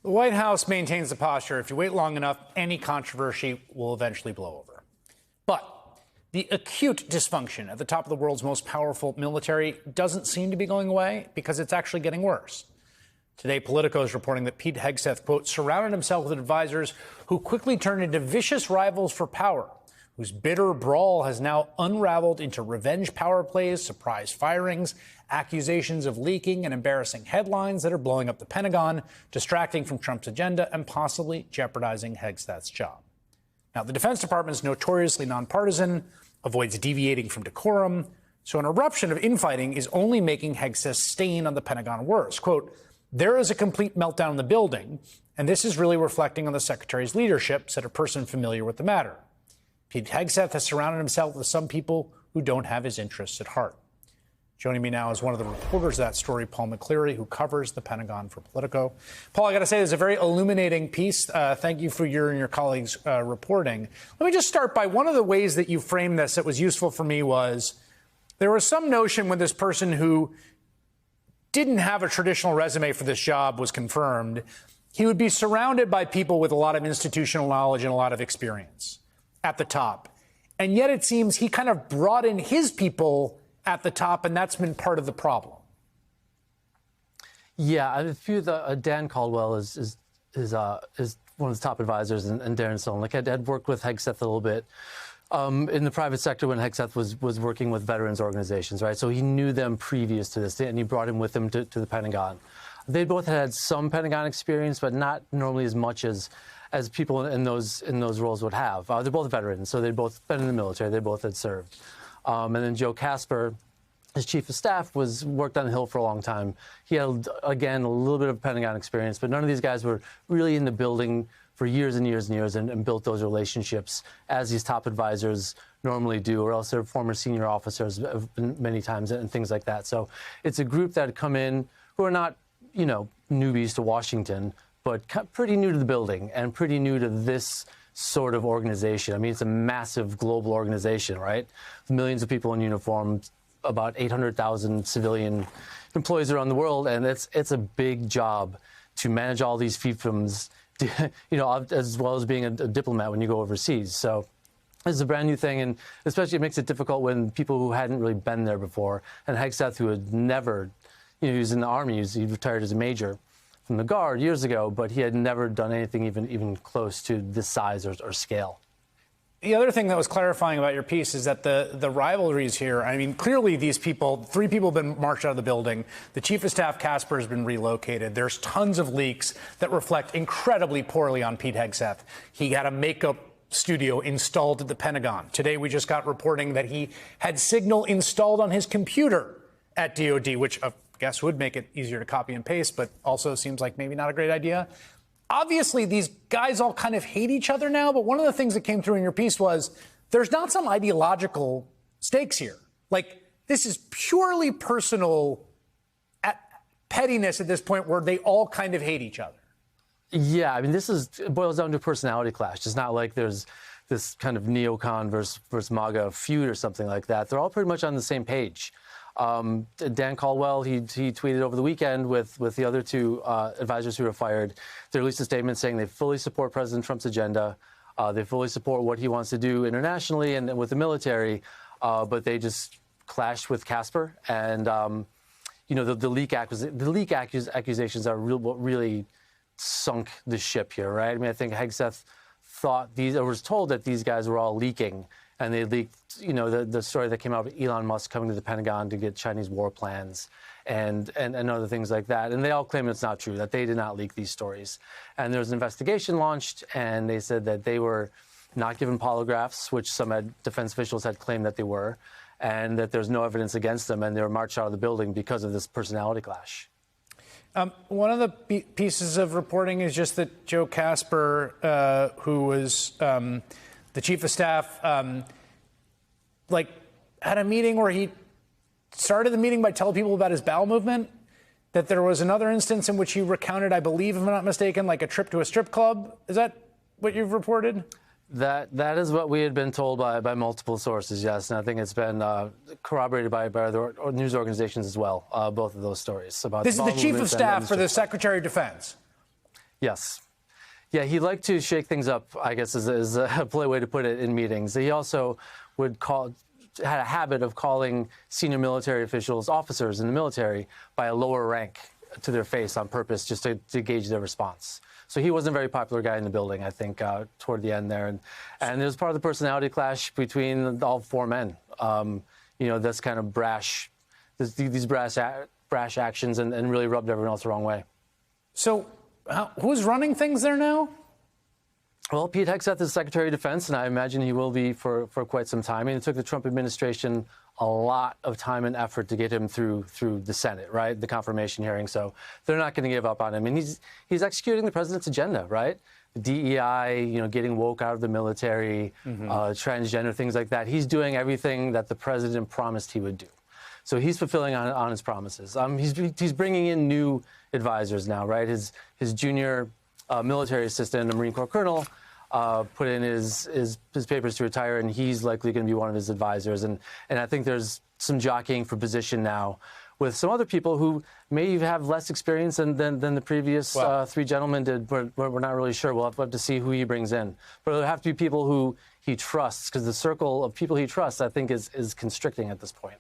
The White House maintains the posture: if you wait long enough, any controversy will eventually blow over. But the acute dysfunction at the top of the world's most powerful military doesn't seem to be going away, because it's actually getting worse. Today, Politico is reporting that Pete Hegseth, quote, surrounded himself with advisors who quickly turned into vicious rivals for power, whose bitter brawl has now unraveled into revenge power plays, surprise firings, accusations of leaking, and embarrassing headlines that are blowing up the Pentagon, distracting from Trump's agenda, and possibly jeopardizing Hegseth's job. Now, the Defense Department is notoriously nonpartisan, avoids deviating from decorum, so an eruption of infighting is only making Hegseth's stain on the Pentagon worse. Quote, there is a complete meltdown in the building, and this is really reflecting on the Secretary's leadership, said a person familiar with the matter. Pete Hegseth has surrounded himself with some people who don't have his interests at heart. Joining me now is one of the reporters of that story, Paul McCleary, who covers the Pentagon for Politico. Paul, I got to say, this is a very illuminating piece. Thank you for your and your colleagues' reporting. Let me just start by one of the ways that you framed this that was useful for me was there was some notion when this person who didn't have a traditional resume for this job was confirmed, he would be surrounded by people with a lot of institutional knowledge and a lot of experience at the top. And yet it seems he kind of brought in his people at the top, and that's been part of the problem. Yeah, a few of the Dan Caldwell is one of the top advisors, and Darren Stone. Like, I'd worked with Hegseth a little bit in the private sector when Hegseth was working with veterans organizations, right? So he knew them previous to this, and he brought him with him to the Pentagon. They both had some Pentagon experience, but not normally as much as people in those roles would have. They're both veterans, so they'd both been in the military. They both had served. And then Joe Casper, his chief of staff, worked on the Hill for a long time. He had, again, a little bit of Pentagon experience, but none of these guys were really in the building for years and years and years and built those relationships as these top advisors normally do, or else they're former senior officers many times and things like that. So it's a group that had come in who are not, newbies to Washington, but pretty new to the building and pretty new to this sort of organization. I mean, it's a massive global organization, right? With millions of people in uniform, about 800,000 civilian employees around the world, and it's a big job to manage all these fiefdoms, as well as being a diplomat when you go overseas. So this is a brand new thing, and especially it makes it difficult when people who hadn't really been there before, and Hegseth, who had never, he was in the Army, he retired as a major from the Guard years ago, but he had never done anything even close to this size or scale. The other thing that was clarifying about your piece is that the rivalries here, I mean, clearly these people, 3 people have been marched out of the building. The chief of staff, Casper, has been relocated. There's tons of leaks that reflect incredibly poorly on Pete Hegseth. He had a makeup studio installed at the Pentagon. Today, we just got reporting that he had Signal installed on his computer at DOD, which I guess would make it easier to copy and paste, but also seems like maybe not a great idea. Obviously, these guys all kind of hate each other now, but one of the things that came through in your piece was there's not some ideological stakes here. Like, this is purely personal pettiness at this point where they all kind of hate each other. Yeah, I mean, it boils down to a personality clash. It's not like there's this kind of neocon versus MAGA feud or something like that. They're all pretty much on the same page. Dan Caldwell, he tweeted over the weekend with the other 2 advisors who were fired. They released a statement saying they fully support President Trump's agenda. They fully support what he wants to do internationally and with the military, but they just clashed with Casper. And, the leak accusations are what really sunk the ship here, right? I mean, I think Hegseth was told that these guys were all leaking. And they leaked, the story that came out of Elon Musk coming to the Pentagon to get Chinese war plans and other things like that. And they all claim it's not true, that they did not leak these stories. And there was an investigation launched, and they said that they were not given polygraphs, which some defense officials had claimed that they were, and that there's no evidence against them, and they were marched out of the building because of this personality clash. One of the pieces of reporting is just that Joe Casper, who was the chief of staff, had a meeting where he started the meeting by telling people about his bowel movement, that there was another instance in which he recounted, I believe, if I'm not mistaken, like a trip to a strip club. Is that what you've reported? That is what we had been told by multiple sources, yes. And I think it's been corroborated by other news organizations as well, both of those stories. This is the chief of staff for the Secretary of Defense. Yes. Yeah, he liked to shake things up, I guess is a polite way to put it, in meetings. He also had a habit of calling senior military officials officers in the military by a lower rank to their face on purpose, just to gauge their response. So he wasn't a very popular guy in the building, I think, toward the end there. And it was part of the personality clash between all four men. This kind of brash, these brash actions, and really rubbed everyone else the wrong way. So who's running things there now? Well, Pete Hegseth is Secretary of Defense, and I imagine he will be for quite some time. And it took the Trump administration a lot of time and effort to get him through the Senate, right? The confirmation hearing. So they're not going to give up on him. And he's executing the president's agenda, right? The DEI, getting woke out of the military, transgender, things like that. He's doing everything that the president promised he would do. So he's fulfilling on his promises. He's bringing in new advisors now, right? His junior military assistant, a Marine Corps colonel, put in his papers to retire, and he's likely going to be one of his advisors. And I think there's some jockeying for position now with some other people who may have less experience than the previous three gentlemen did, but we're not really sure. We'll have to see who he brings in. But it'll have to be people who he trusts, because the circle of people he trusts, I think, is constricting at this point.